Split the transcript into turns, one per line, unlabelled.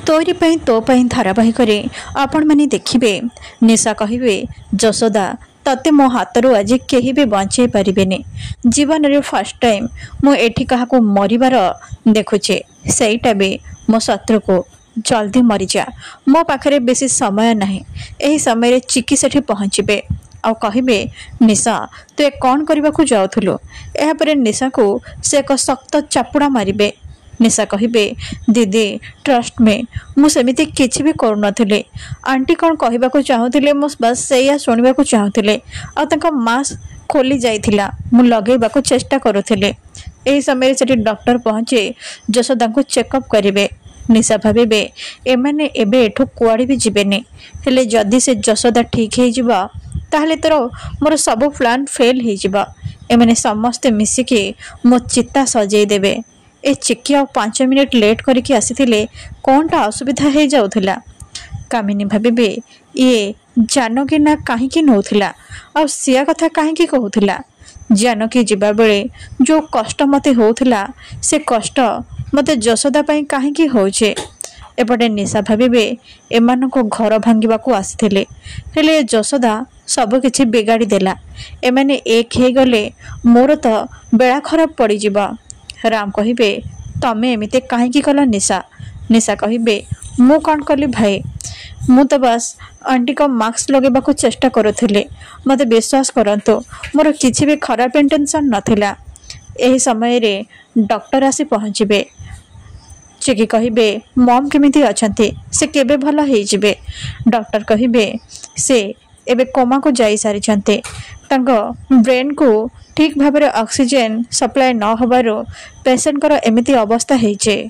तोरी पई तो पई धारावाहिक आपण मैंने देखिए निशा कहे जशोदा तते मो हाथरू आज केही भी बचे पारे जीवन रे फर्स्ट टाइम मुझे क्या मरबार देखुचे सहीटा भी मो शत्रु को जल्दी मरीजा मो पाखे बेसी समय ना यही समय चिकी पहुँचे आ कहे निशा तु ए कौन करने को जाऊलु यापर निशा को से एक शक्त चापुड़ा मारे निशा कहे दीदी ट्रस्ट में मुझे किसी भी करूँ आंटी कौन कहवाक चाहूले बस से शुणा चाहूले मास्क खोली जाइथिला मु लगेबाक चेष्टा करुले यही समय से डॉक्टर पहुँचे जशोदा को चेकअप करेंगे निशा भावे एमाने एबे एठू कुआड़े भी जीवेनि हेले जदि से जशोदा ठीक हो ताहले तोर मोर सब प्लान फेल हो एमाने समस्ते मिसिकी मो चिता सजई देबे ए चिकी आ 5 मिनिट लेट करके आसीथिले कौनटा असुविधा हो जाउथिला कामिनी भावे ये जानकी ना कहीं नौला आ सिया कथा कहीं कहूला जानकी जीवा बेले जो कष्ट मते होउथिला से कष्ट मते जशोदा पई कहीं होउछे एपटे निशा भावे एमान को घर भांगा को आसीथिले हेले जशोदा सब किछि बिगाड़ी देला एमाने एक हे गले मोर तो बेड़ा खराब पड़ी जिबा राम कहे तमें एमती कहीं कल निशा निशा कहे मु कौन कली भाई मु तो बस आंटी को मास्क लगेबा को चेष्टा करुले मत विश्वास करंतु मोर किसी भी खराब इंटेंशन नथिला एही समय रे डॉक्टर आसी पहुँचे चिकी कहे मम केमिति अछंती से केबे भल हो जिबे डॉक्टर कहे से एबे कोमा को जाई सारी छंते ब्रेन को ठीक भाव ऑक्सीजन सप्लाई न होबारो पेशेंट कर एमिति अवस्था होइछे।